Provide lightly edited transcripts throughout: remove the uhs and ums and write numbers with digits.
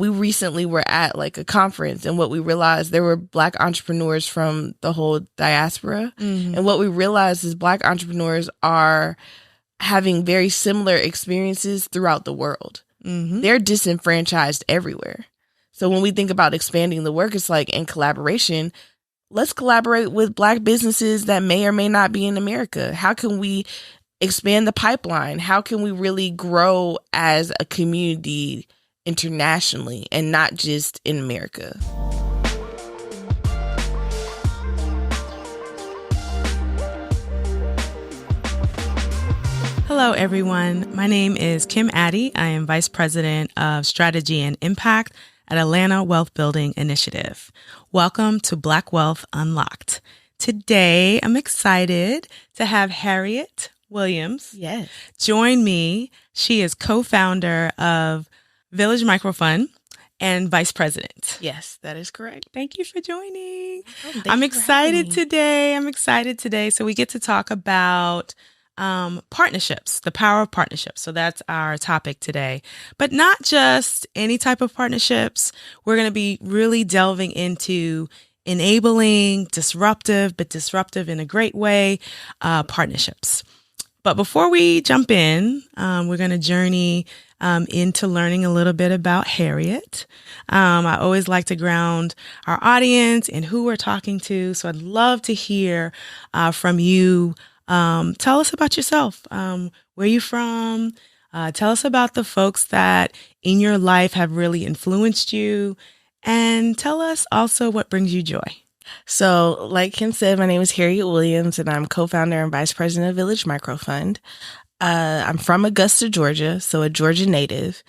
We recently were at like a conference, and what we realized, there were Black entrepreneurs from the whole diaspora. And what we realized is Black entrepreneurs are having very similar experiences throughout the world. They're disenfranchised everywhere. So when we think about expanding the work, it's like in collaboration, let's collaborate with Black businesses that may or may not be in America. How can we expand the pipeline? How can we really grow as a community internationally and not just in America? Hello, everyone. My name is Kim Addie. I am Vice President of Strategy and Impact at Atlanta Wealth Building Initiative. Welcome to Black Wealth Unlocked. Today, I'm excited to have Harriett Williams join me. She is co-founder of Village Microfund and vice president. Yes, that is correct. Thank you for joining. I'm excited today. So we get to talk about partnerships, the power of partnerships. So that's our topic today, but not just any type of partnerships. We're going to be really delving into enabling, disruptive in a great way, partnerships. But before we jump in, we're going to journey into learning a little bit about Harriett. I always like to ground our audience in who we're talking to. So I'd love to hear from you. Tell us about yourself. Where you from? Tell us about the folks that in your life have really influenced you. And tell us also what brings you joy. So, like Kim said, my name is Harriett Williams, and I'm co-founder and vice president of Village Microfund. I'm from Augusta, Georgia, so a Georgia native.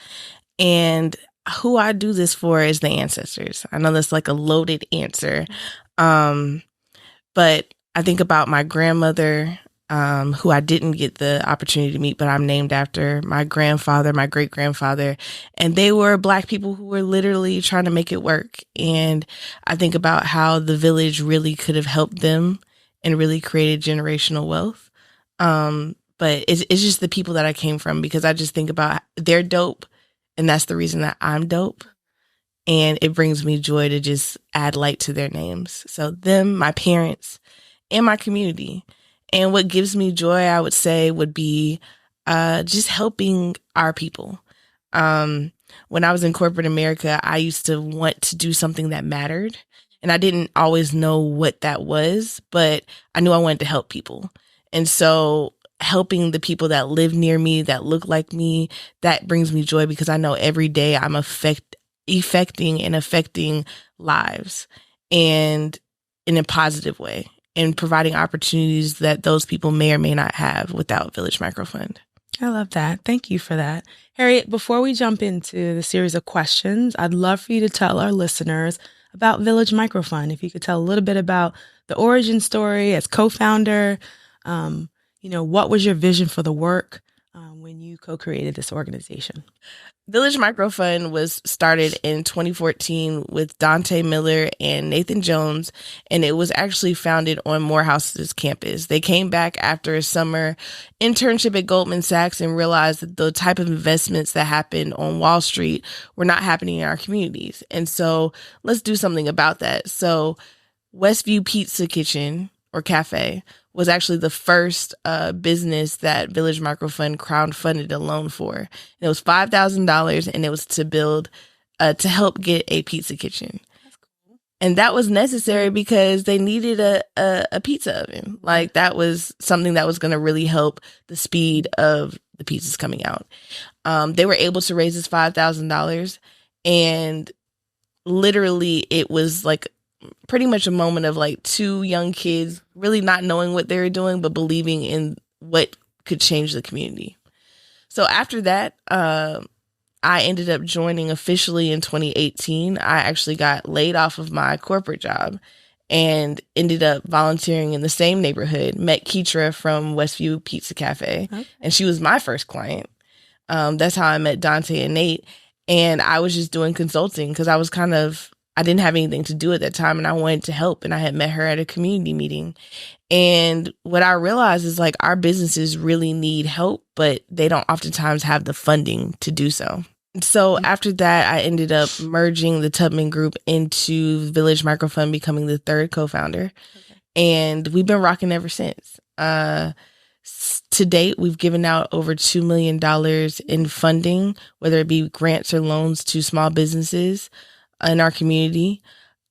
And who I do this for is the ancestors. I know that's like a loaded answer. But I think about my grandmother, who I didn't get the opportunity to meet, but I'm named after, my grandfather, my great-grandfather, and they were Black people who were literally trying to make it work. And I think about how the village really could have helped them and really created generational wealth. But it's just the people that I came from, because I just think about they're dope, and that's the reason that I'm dope. And it brings me joy to just add light to their names. So them, my parents, and my community. And what gives me joy, I would say, would be just helping our people. When I was in corporate America, I used to want to do something that mattered. And I didn't always know what that was, but I knew I wanted to help people. And so helping the people that live near me, that look like me, that brings me joy, because I know every day I'm affecting lives, and in a positive way, and providing opportunities that those people may or may not have without Village Microfund. I love that. Thank you for that. Harriett, before we jump into the series of questions, I'd love for you to tell our listeners about Village Microfund. If you could tell a little bit about the origin story as co-founder, what was your vision for the work when you co-created this organization? Village Microfund was started in 2014 with Dante Miller and Nathan Jones, and it was actually founded on Morehouse's campus. They came back after a summer internship at Goldman Sachs and realized that the type of investments that happened on Wall Street were not happening in our communities. And so let's do something about that. So Westview Pizza Kitchen, or cafe, was actually the first business that Village Microfund crowdfunded a loan for. And it was $5,000, and it was to build, to help get a pizza kitchen. That's cool. And that was necessary because they needed a pizza oven. Like, that was something that was going to really help the speed of the pizzas coming out. They were able to raise this $5,000, and literally it was like pretty much a moment of like two young kids really not knowing what they were doing, but believing in what could change the community. So after that, I ended up joining officially in 2018. I actually got laid off of my corporate job and ended up volunteering in the same neighborhood, met Keitra from Westview Pizza Cafe, and she was my first client. That's how I met Dante and Nate. And I was just doing consulting because I didn't have anything to do at that time, and I wanted to help. And I had met her at a community meeting. And what I realized is, like, our businesses really need help, but they don't oftentimes have the funding to do so. So after that, I ended up merging the Tubman Group into Village Microfund, becoming the third co-founder. Okay. And we've been rocking ever since. To date, we've given out over $2 million in funding, whether it be grants or loans to small businesses in our community.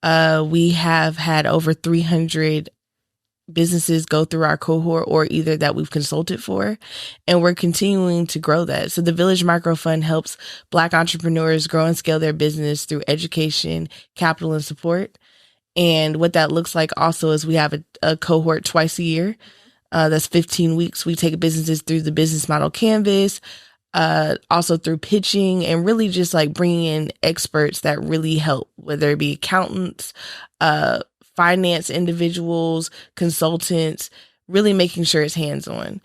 We have had over 300 businesses go through our cohort, or either that we've consulted for, and we're continuing to grow that. So the Village Microfund helps Black entrepreneurs grow and scale their business through education, capital, and support. And what that looks like also is we have a cohort twice a year. That's 15 weeks. We take businesses through the business model canvas, also through pitching, and really just like bringing in experts that really help, whether it be accountants, finance individuals, consultants, really making sure it's hands-on.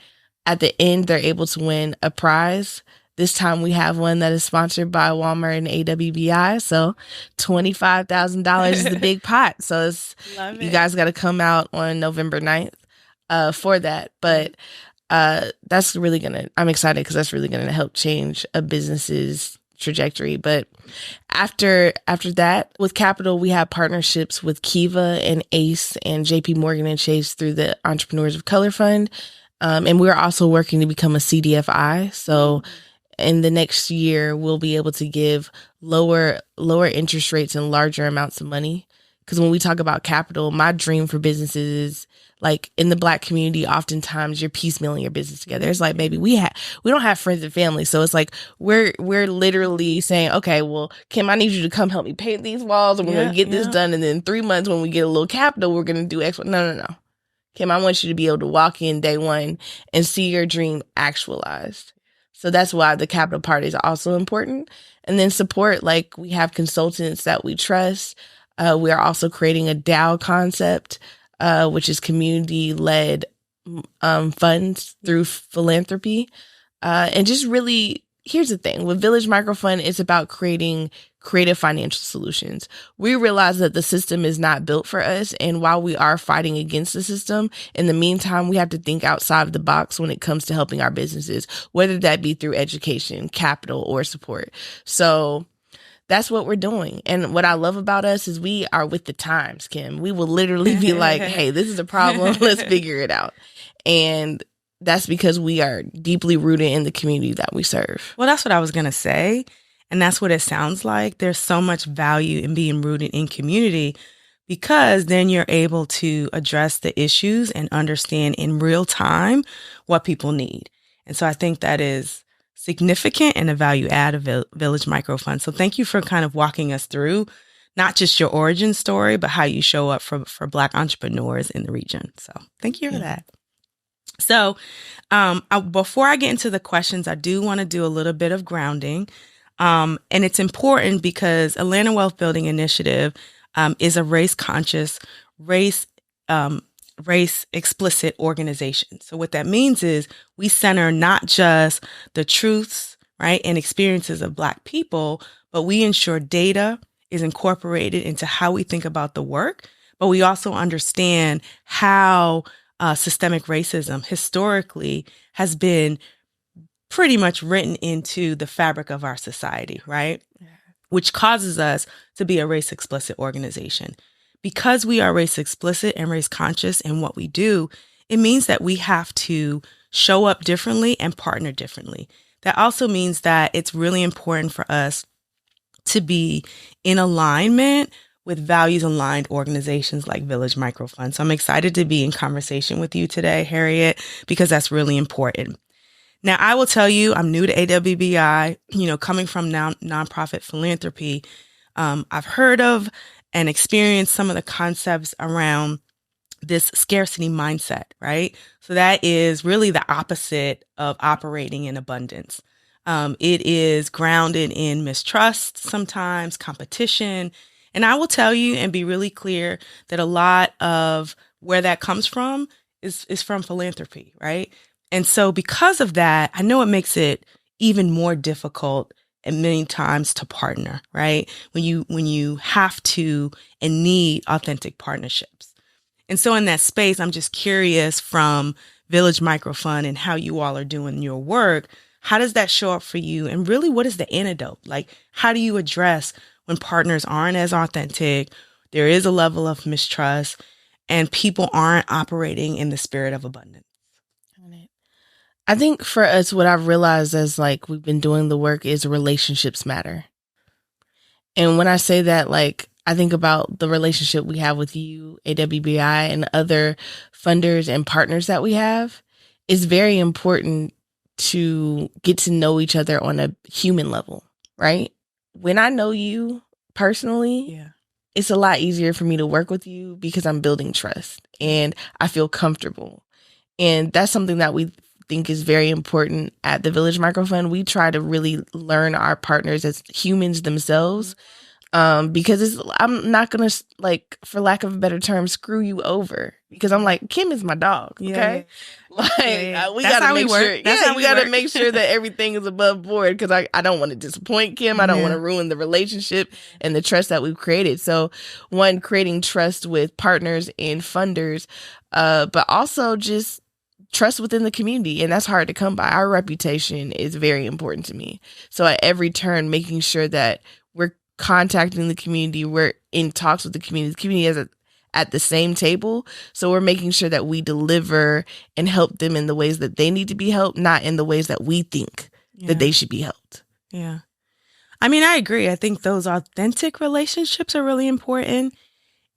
At the end, they're able to win a prize. This time we have one that is sponsored by Walmart and AWBI. So $25,000 is the big pot. So you guys got to come out on November 9th for that. But that's really I'm excited because that's really going to help change a business's trajectory. But after that, with capital, we have partnerships with Kiva and ACE and JP Morgan and Chase through the Entrepreneurs of Color Fund. And we're also working to become a CDFI. So in the next year, we'll be able to give lower interest rates and larger amounts of money. Because when we talk about capital, my dream for businesses is, like, in the Black community, oftentimes you're piecemealing your business together. It's like, maybe we don't have friends and family. So it's like, we're literally saying, okay, well, Kim, I need you to come help me paint these walls, and we're going to get this done. And then 3 months, when we get a little capital, we're going to do X. No. Kim, I want you to be able to walk in day one and see your dream actualized. So that's why the capital part is also important. And then support, like, we have consultants that we trust. We are also creating a DAO concept, which is community-led funds through philanthropy. And just really, here's the thing. With Village Microfund, it's about creating creative financial solutions. We realize that the system is not built for us. And while we are fighting against the system, in the meantime, we have to think outside of the box when it comes to helping our businesses, whether that be through education, capital, or support. So that's what we're doing. And what I love about us is we are with the times, Kim. We will literally be like, hey, this is a problem. Let's figure it out. And that's because we are deeply rooted in the community that we serve. Well, that's what I was going to say. And that's what it sounds like. There's so much value in being rooted in community, because then you're able to address the issues and understand in real time what people need. And so I think that is significant and a value add of Village Microfund. So thank you for kind of walking us through not just your origin story, but how you show up for Black entrepreneurs in the region. So thank you for that. So before I get into the questions, I do want to do a little bit of grounding. And it's important because Atlanta Wealth Building Initiative is a race-conscious, race explicit organization. So what that means is we center not just the truths, right, and experiences of Black people, but we ensure data is incorporated into how we think about the work. But we also understand how systemic racism historically has been pretty much written into the fabric of our society, right? Yeah. Which causes us to be a race explicit organization. Because we are race explicit and race conscious in what we do, it means that we have to show up differently and partner differently. That also means that it's really important for us to be in alignment with values-aligned organizations like Village Microfund. So I'm excited to be in conversation with you today, Harriett, because that's really important. Now, I will tell you, I'm new to AWBI, coming from nonprofit philanthropy. I've heard of and experienced some of the concepts around this scarcity mindset, right? So that is really the opposite of operating in abundance. It is grounded in mistrust, sometimes competition. And I will tell you and be really clear that a lot of where that comes from is from philanthropy, right? And so because of that, I know it makes it even more difficult and many times to partner, right? When you have to and need authentic partnerships. And so in that space, I'm just curious, from Village Microfund and how you all are doing your work, How does that show up for you? And really, what is the antidote? Like, how do you address when partners aren't as authentic? There is a level of mistrust and people aren't operating in the spirit of abundance. I think for us, what I've realized as like we've been doing the work is relationships matter. And when I say that, like, I think about the relationship we have with you, AWBI, and other funders and partners that we have. It's very important to get to know each other on a human level, right? When I know you personally, it's a lot easier for me to work with you because I'm building trust and I feel comfortable. And that's something that we think is very important at the Village Microfund. We try to really learn our partners as humans themselves, because I'm not gonna, like, for lack of a better term, screw you over because I'm like, Kim is my dog. Okay, we gotta make sure. We gotta make sure that everything is above board because I don't want to disappoint Kim. I don't want to ruin the relationship and the trust that we've created. So, one, creating trust with partners and funders, but also just trust within the community. And that's hard to come by. Our reputation is very important to me. So at every turn, making sure that we're contacting the community, we're in talks with the community is at the same table. So we're making sure that we deliver and help them in the ways that they need to be helped, not in the ways that we think that they should be helped. Yeah. I mean, I agree. I think those authentic relationships are really important.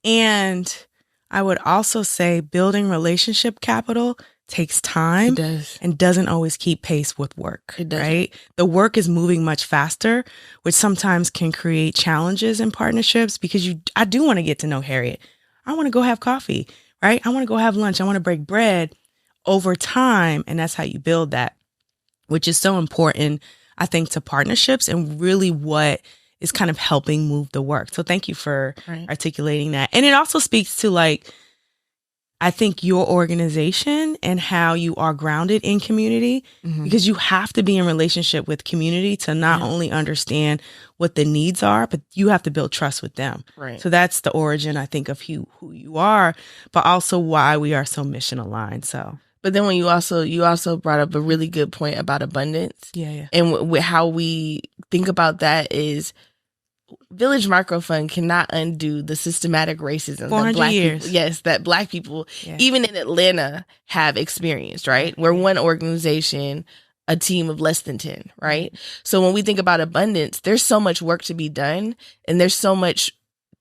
And I would also say building relationship capital takes time and doesn't always keep pace with work, right? The work is moving much faster, which sometimes can create challenges in partnerships because I do want to get to know Harriett. I want to go have coffee, right? I want to go have lunch. I want to break bread over time. And that's how you build that, which is so important, I think, to partnerships and really what is kind of helping move the work. So thank you for articulating that. And it also speaks to, like, I think your organization and how you are grounded in community, because you have to be in relationship with community to not only understand what the needs are, but you have to build trust with them. Right. So that's the origin, I think, of who you are, but also why we are so mission aligned. So, but then when you also brought up a really good point about abundance. And how we think about that is Village Microfund cannot undo the systematic racism 400 years. That Black people, even in Atlanta, have experienced, right? We're one organization, a team of less than 10, right? So when we think about abundance, there's so much work to be done and there's so much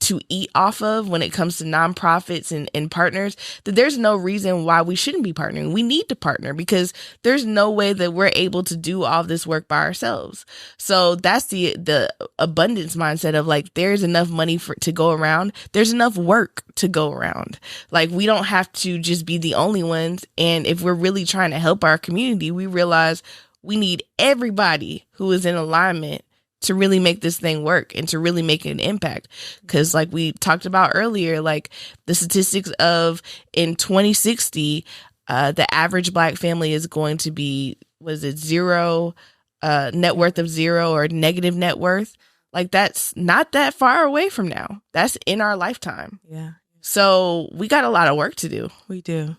to eat off of when it comes to nonprofits and partners, that there's no reason why we shouldn't be partnering. We need to partner because there's no way that we're able to do all this work by ourselves. So that's the abundance mindset of, like, there's enough money to go around. There's enough work to go around. Like, we don't have to just be the only ones. And if we're really trying to help our community, we realize we need everybody who is in alignment to really make this thing work and to really make an impact. Because, like we talked about earlier, like the statistics of in 2060, the average Black family is going to be, zero, net worth of zero or negative net worth. Like, that's not that far away from now. That's in our lifetime. Yeah. So we got a lot of work to do. We do.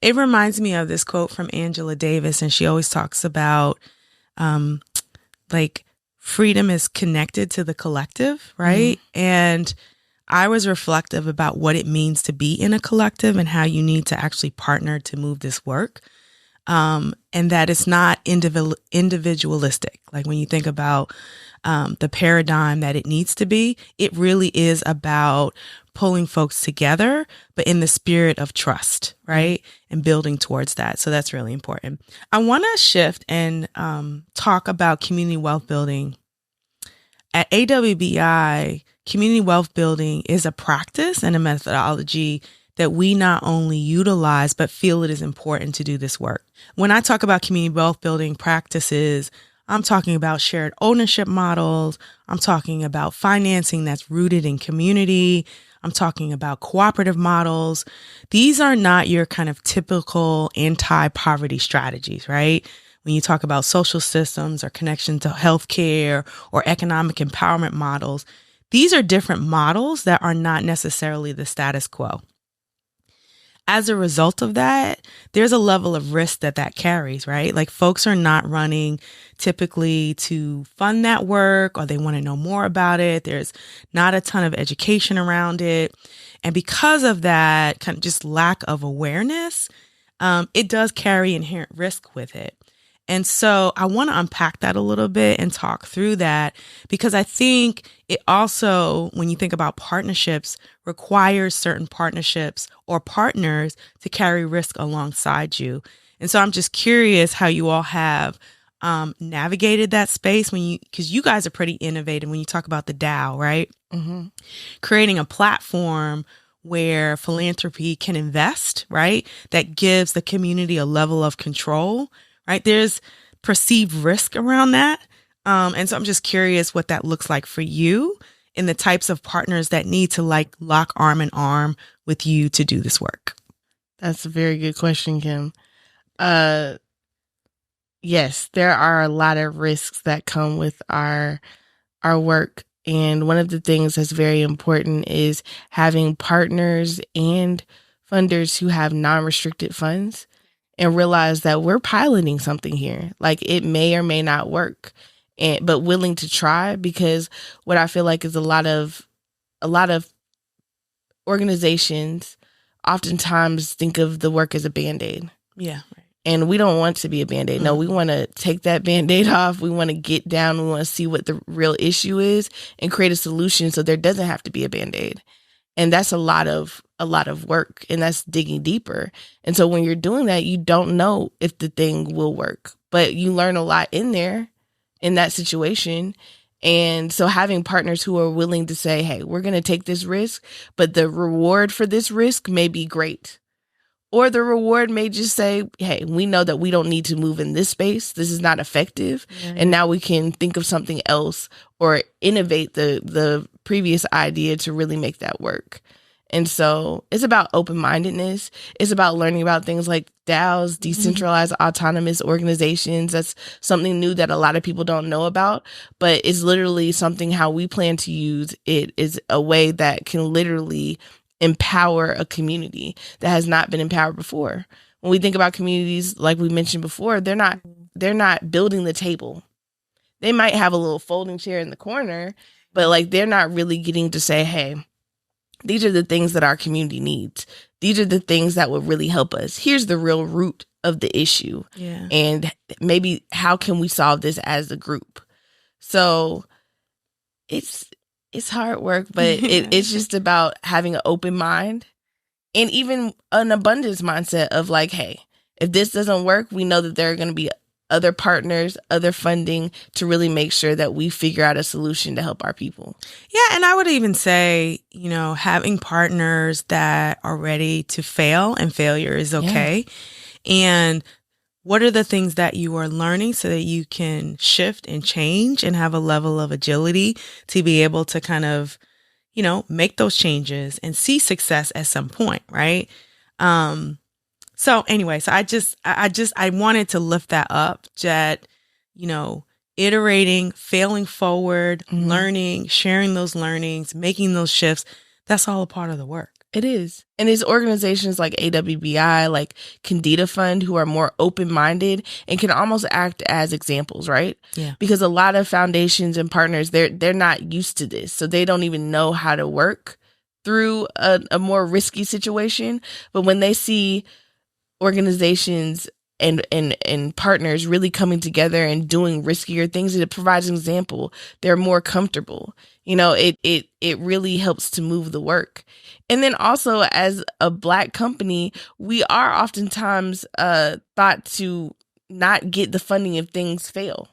It reminds me of this quote from Angela Davis, and she always talks about, like, freedom is connected to the collective, right? And I was reflective about what it means to be in a collective and how you need to actually partner to move this work. And that it's not individualistic. Like, when you think about the paradigm that it needs to be, it really is about pulling folks together, but in the spirit of trust, right? And building towards that. So that's really important. I want to shift and talk about community wealth building. At AWBI, community wealth building is a practice and a methodology that we not only utilize, but feel it is important to do this work. When I talk about community wealth building practices, I'm talking about shared ownership models. I'm talking about financing that's rooted in community. I'm talking about cooperative models. These are not your kind of typical anti-poverty strategies, right? When you talk about social systems or connection to healthcare or economic empowerment models, these are different models that are not necessarily the status quo. as a result of that, there's a level of risk that carries, right? Like folks are not running typically to fund that work, or they want to know more about it. There's not a ton of education around it. And because of that kind of just lack of awareness, it does carry inherent risk with it. And so I want to unpack that a little bit and talk through that, because I think it also, when you think about partnerships, requires certain partnerships or partners to carry risk alongside you. And so I'm just curious how you all have navigated that space because you guys are pretty innovative when you talk about the DAO, right? Mm-hmm. Creating a platform where philanthropy can invest, right? That gives the community a level of control. Right. There's perceived risk around that. And so I'm just curious what that looks like for you and the types of partners that need to like lock arm in arm with you to do this work. That's a very good question, Kim. Yes, there are a lot of risks that come with our work. And one of the things that's very important is having partners and funders who have non-restricted funds, and realize that we're piloting something here. Like it may or may not work, but willing to try, because what I feel like is a lot of organizations oftentimes think of the work as a Band-Aid. Yeah. Right. And we don't want to be a Band-Aid. No, we want to take that Band-Aid off. We want to get down. We want to see what the real issue is and create a solution so there doesn't have to be a Band-Aid. And that's a lot of work, and that's digging deeper. And so when you're doing that, you don't know if the thing will work, but you learn a lot in there in that situation. And so having partners who are willing to say, hey, we're going to take this risk, but the reward for this risk may be great. Or the reward may just say, hey, we know that we don't need to move in this space. This is not effective. Yeah. And now we can think of something else or innovate the previous idea to really make that work. And so it's about open-mindedness. It's about learning about things like DAOs, decentralized autonomous organizations. That's something new that a lot of people don't know about, but it's literally something how we plan to use it is a way that can literally empower a community that has not been empowered before. When we think about communities, like we mentioned before, they're not building the table. They might have a little folding chair in the corner, but like they're not really getting to say, hey, these are the things that our community needs. These are the things that would really help us. Here's the real root of the issue. Yeah. And maybe how can we solve this as a group? So it's hard work, but it's just about having an open mind and even an abundance mindset of like, hey, if this doesn't work, we know that there are going to be other partners, other funding to really make sure that we figure out a solution to help our people. Yeah. And I would even say, having partners that are ready to fail, and failure is okay. Yeah. And what are the things that you are learning so that you can shift and change and have a level of agility to be able to kind of, make those changes and see success at some point, right? So anyway, so I wanted to lift that up, that, iterating, failing forward, learning, sharing those learnings, making those shifts, that's all a part of the work. It is. And it's organizations like AWBI, like Candida Fund, who are more open-minded and can almost act as examples, right? Yeah. Because a lot of foundations and partners, they're not used to this. So they don't even know how to work through a more risky situation. But when they see organizations and partners really coming together and doing riskier things, it provides an example. They're more comfortable. It really helps to move the work. And then also, as a Black company, we are oftentimes thought to not get the funding if things fail.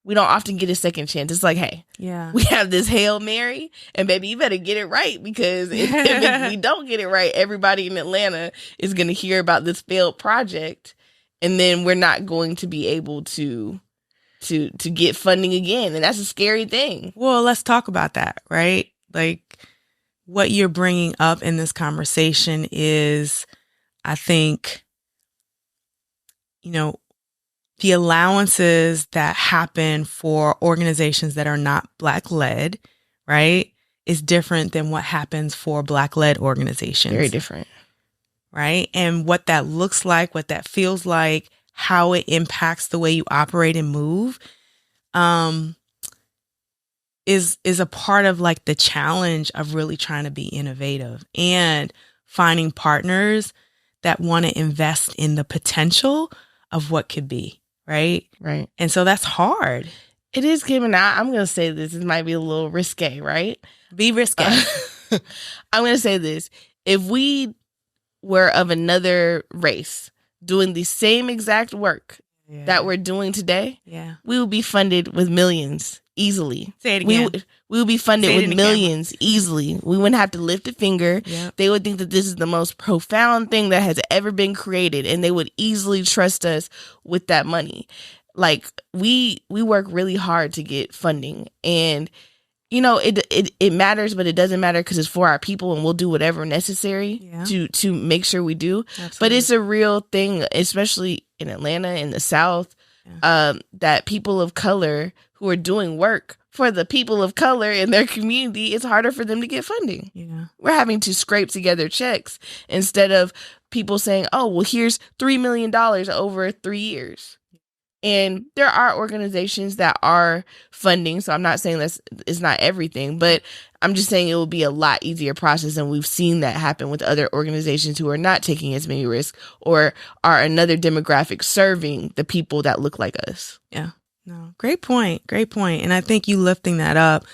We don't often get a second chance. It's like, hey, we have this Hail Mary, and baby, you better get it right, because if we don't get it right, everybody in Atlanta is going to hear about this failed project, and then we're not going to be able to get funding again. And that's a scary thing. Well, let's talk about that, right? Like, what you're bringing up in this conversation is, I think, the allowances that happen for organizations that are not Black-led, right, is different than what happens for Black-led organizations. Very different. right? And what that looks like, what that feels like, how it impacts the way you operate and move, is a part of like the challenge of really trying to be innovative and finding partners that want to invest in the potential of what could be, right? Right. And so that's hard. It is, Kim, and I'm going to say this. It might be a little risque, right? Be risque. I'm going to say this. If we were of another race doing the same exact work that we're doing today, we would be funded with millions easily. Say it again. We would be funded with millions easily. We wouldn't have to lift a finger. Yep. They would think that this is the most profound thing that has ever been created, and they would easily trust us with that money. Like, we work really hard to get funding, and it matters, but it doesn't matter because it's for our people, and we'll do whatever necessary to make sure we do. Absolutely. But it's a real thing, especially in Atlanta, in the South, that people of color who are doing work for the people of color in their community, it's harder for them to get funding. Yeah. We're having to scrape together checks instead of people saying, oh, well, here's $3 million over 3 years. And there are organizations that are funding. So I'm not saying this is not everything, but I'm just saying it will be a lot easier process. And we've seen that happen with other organizations who are not taking as many risks or are another demographic serving the people that look like us. Yeah. No, great point. Great point. And I think you lifting that up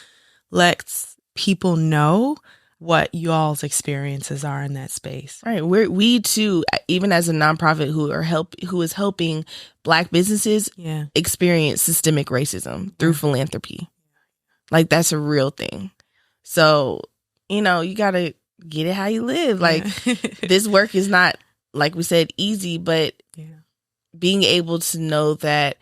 lets people know what y'all's experiences are in that space. Right. We too, even as a nonprofit who is helping Black businesses experience systemic racism through philanthropy. Like, that's a real thing. So, you got to get it how you live. Like, this work is not, like we said, easy, but being able to know that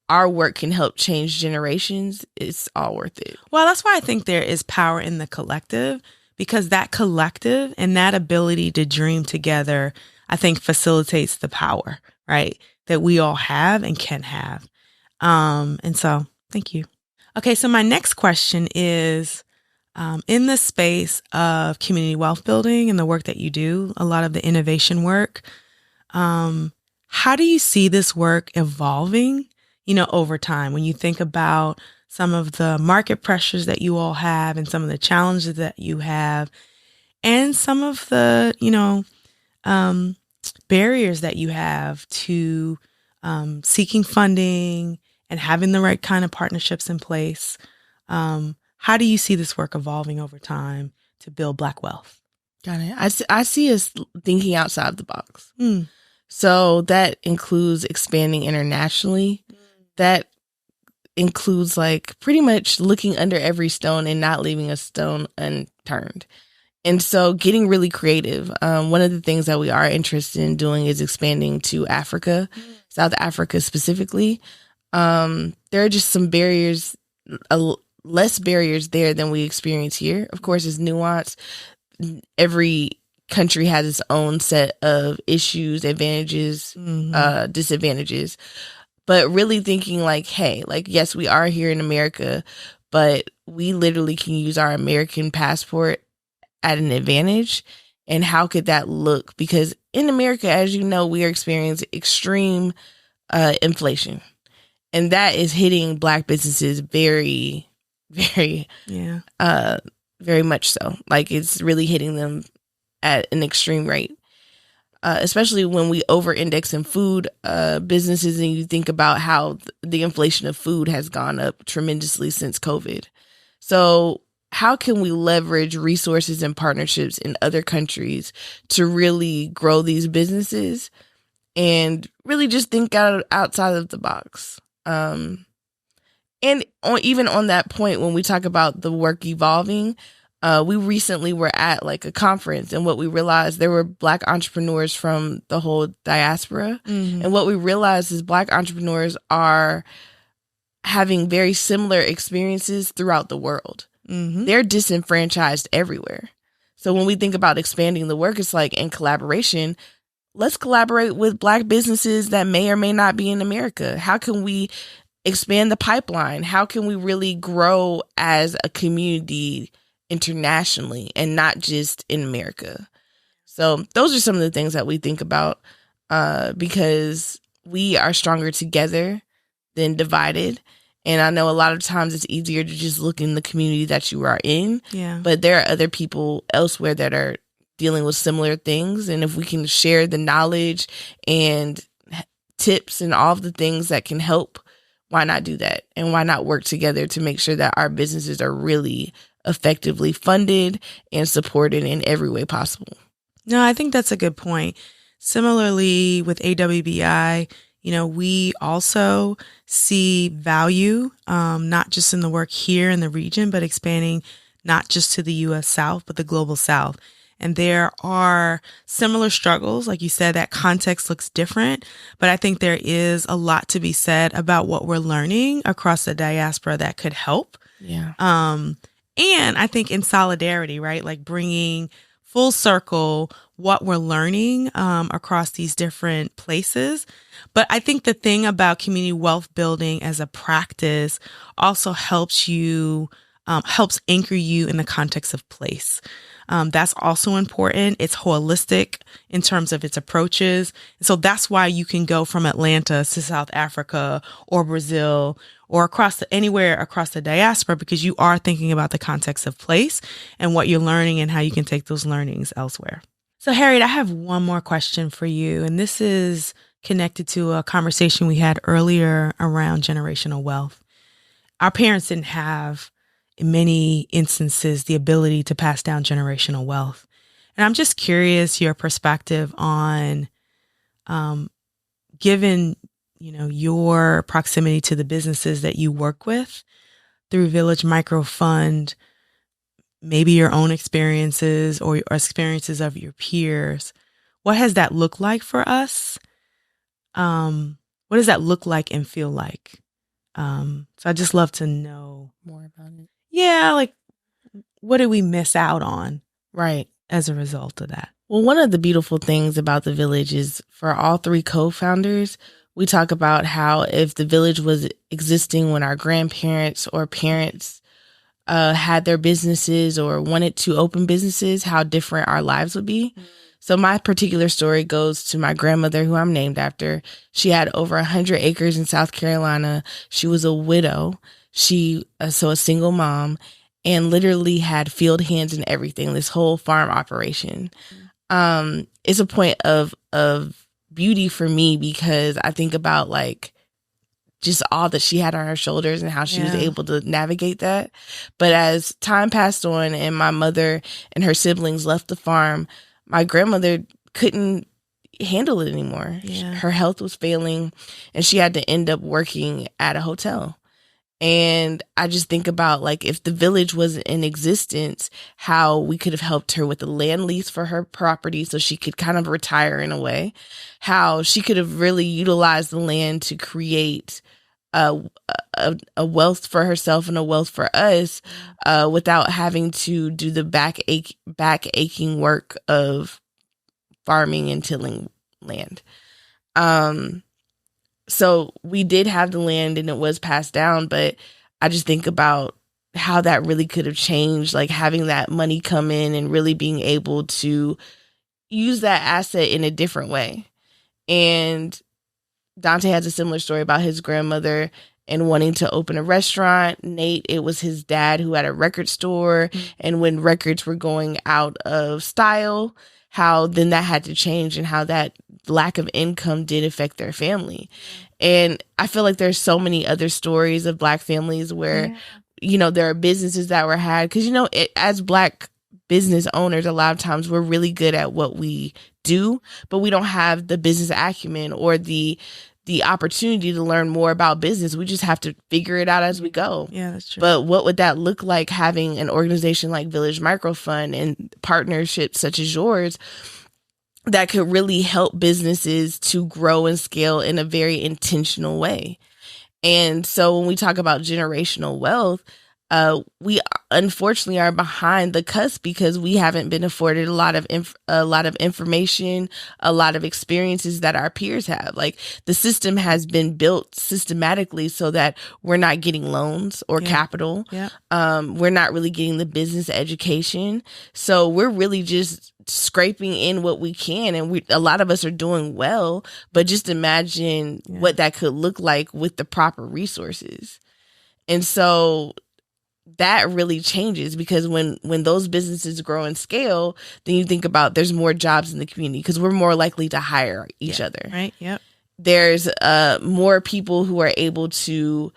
our work can help change generations, it's all worth it. Well, that's why I think there is power in the collective, because that collective and that ability to dream together, I think, facilitates the power, right, that we all have and can have. And so thank you. Okay, so my next question is, in the space of community wealth building and the work that you do, a lot of the innovation work, how do you see this work evolving, over time? When you think about some of the market pressures that you all have and some of the challenges that you have and some of the, barriers that you have to seeking funding and having the right kind of partnerships in place. How do you see this work evolving over time to build Black wealth? Got it. I see us thinking outside the box. So that includes expanding internationally. That includes like pretty much looking under every stone and not leaving a stone unturned. And so getting really creative. One of the things that we are interested in doing is expanding to Africa, South Africa specifically. There are just some barriers, less barriers there than we experience here. Of course, it's nuanced. Every country has its own set of issues, advantages, disadvantages. But really thinking like, hey, like, yes, we are here in America, but we literally can use our American passport at an advantage. And how could that look? Because in America, as you know, we are experiencing extreme inflation. And that is hitting Black businesses very, very, very much so. Like, it's really hitting them at an extreme rate. Especially when we over-index in food businesses, and you think about how the inflation of food has gone up tremendously since COVID. So how can we leverage resources and partnerships in other countries to really grow these businesses and really just think outside of the box? And even on that point, when we talk about the work evolving, we recently were at like a conference, and what we realized, there were Black entrepreneurs from the whole diaspora. And what we realized is Black entrepreneurs are having very similar experiences throughout the world. They're disenfranchised everywhere. So when we think about expanding the work, it's like, in collaboration, let's collaborate with Black businesses that may or may not be in America. How can we expand the pipeline? How can we really grow as a community internationally and not just in America? So those are some of the things that we think about because we are stronger together than divided. And I know a lot of times it's easier to just look in the community that you are in. Yeah. But there are other people elsewhere that are dealing with similar things. And if we can share the knowledge and tips and all of the things that can help, why not do that? And why not work together to make sure that our businesses are really effectively funded and supported in every way possible? No, I think that's a good point. Similarly with AWBI, we also see value, not just in the work here in the region, but expanding not just to the U.S. South, but the global South. And there are similar struggles. Like you said, that context looks different, but I think there is a lot to be said about what we're learning across the diaspora that could help. Yeah. And I think in solidarity, right? Like bringing full circle what we're learning across these different places. But I think the thing about community wealth building as a practice also helps anchor you in the context of place. That's also important. It's holistic in terms of its approaches. So that's why you can go from Atlanta to South Africa or Brazil or anywhere across the diaspora, because you are thinking about the context of place and what you're learning and how you can take those learnings elsewhere. So Harriett, I have one more question for you, and this is connected to a conversation we had earlier around generational wealth. Our parents didn't have, in many instances, the ability to pass down generational wealth. And I'm just curious your perspective on, given, your proximity to the businesses that you work with through Village Micro Fund, maybe your own experiences or experiences of your peers. What has that looked like for us? What does that look like and feel like? So I'd just love to know more about it. Yeah, like what did we miss out on? Right. As a result of that? Well, one of the beautiful things about the Village is for all three co-founders, we talk about how if the Village was existing when our grandparents or parents had their businesses or wanted to open businesses, how different our lives would be. Mm-hmm. So my particular story goes to my grandmother, who I'm named after. She had over 100 acres in South Carolina. She was a widow. So a single mom, and literally had field hands and everything, this whole farm operation. It's a point of beauty for me because I think about like just all that she had on her shoulders and how she was able to navigate that. But as time passed on and my mother and her siblings left the farm, my grandmother couldn't handle it anymore. Yeah. Her health was failing and she had to end up working at a hotel. And I just think about like if the Village was in existence, how we could have helped her with the land lease for her property so she could kind of retire in a way, how she could have really utilized the land to create a wealth for herself and a wealth for us without having to do the back aching work of farming and tilling land. So we did have the land and it was passed down, but I just think about how that really could have changed, like having that money come in and really being able to use that asset in a different way. And Dante has a similar story about his grandmother and wanting to open a restaurant. Nate, it was his dad who had a record store. Mm-hmm. And when records were going out of style, how then that had to change and how that lack of income did affect their family. And I feel like there's so many other stories of Black families where, there are businesses that were had. Because, as Black business owners, a lot of times we're really good at what we do, but we don't have the business acumen or the opportunity to learn more about business. We just have to figure it out as we go. Yeah, that's true. But what would that look like having an organization like Village Micro Fund and partnerships such as yours that could really help businesses to grow and scale in a very intentional way? And so when we talk about generational wealth, we unfortunately are behind the cusp because we haven't been afforded a lot of information, a lot of experiences that our peers have. Like, the system has been built systematically so that we're not getting loans or capital. Yeah. We're not really getting the business education. So we're really just scraping in what we can, and a lot of us are doing well, but just imagine what that could look like with the proper resources. And so that really changes, because when those businesses grow and scale, then you think about there's more jobs in the community because we're more likely to hire each other. Right. Yep. There's more people who are able to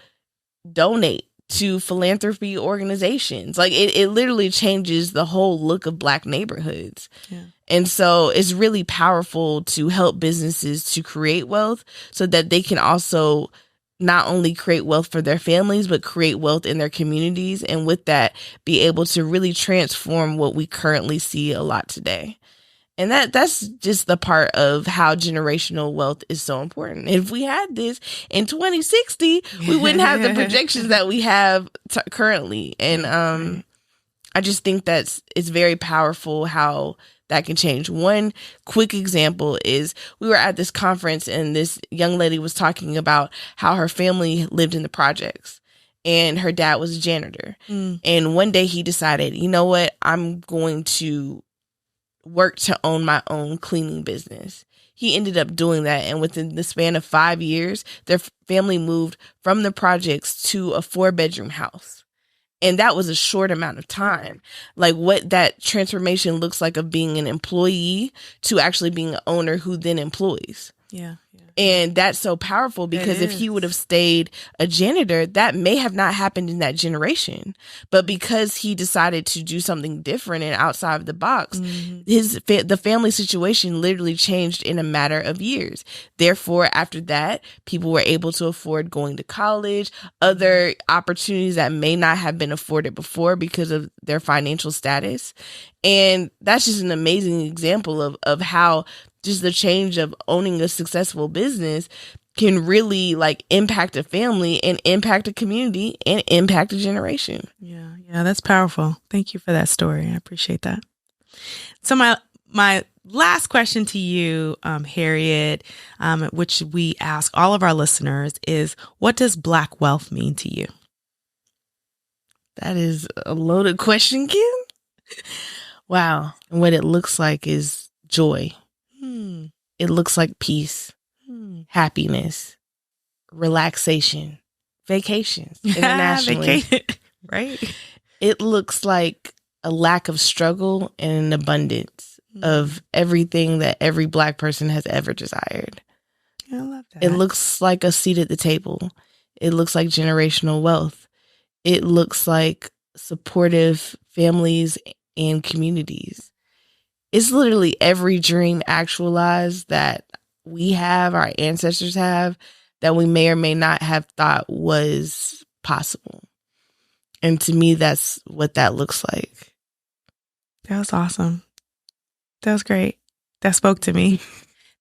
donate to philanthropy organizations. Like, it literally changes the whole look of Black neighborhoods. Yeah. And so it's really powerful to help businesses to create wealth so that they can also not only create wealth for their families, but create wealth in their communities. And with that, be able to really transform what we currently see a lot today. And that's just the part of how generational wealth is so important. If we had this in 2060, we wouldn't have the projections that we have currently. And I just think it's very powerful how that can change. One quick example is we were at this conference and this young lady was talking about how her family lived in the projects and her dad was a janitor. And one day he decided, you know what, I'm going to work to own my own cleaning business. He ended up doing that. And within the span of 5 years, their family moved from the projects to a 4-bedroom house. And that was a short amount of time. Like, what that transformation looks like of being an employee to actually being an owner who then employs. Yeah. And that's so powerful, because if he would have stayed a janitor, that may have not happened in that generation. But because he decided to do something different and outside of the box, the family situation literally changed in a matter of years. Therefore, after that, people were able to afford going to college, other opportunities that may not have been afforded before because of their financial status. And that's just an amazing example of how just the change of owning a successful business can really impact a family and impact a community and impact a generation. Yeah, that's powerful. Thank you for that story. I appreciate that. So my last question to you, Harriett, which we ask all of our listeners, is, what does Black wealth mean to you? That is a loaded question, Kim. Wow. And what it looks like is joy. It looks like peace, happiness, relaxation, vacations, internationally. Right. It looks like a lack of struggle and an abundance of everything that every Black person has ever desired. I love that. It looks like a seat at the table. It looks like generational wealth. It looks like supportive families and communities. It's literally every dream actualized that we have, our ancestors have, that we may or may not have thought was possible. And to me, that's what that looks like. That was awesome. That was great. That spoke to me.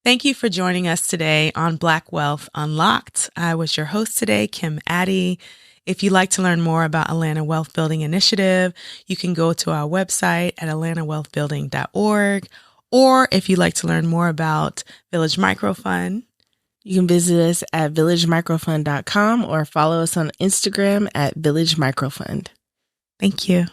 Thank you for joining us today on Black Wealth Unlocked. I was your host today, Kim Addie. If you'd like to learn more about Atlanta Wealth Building Initiative, you can go to our website at atlantawealthbuilding.org. Or if you'd like to learn more about Village Microfund, you can visit us at villagemicrofund.com or follow us on Instagram at Village Microfund. Thank you.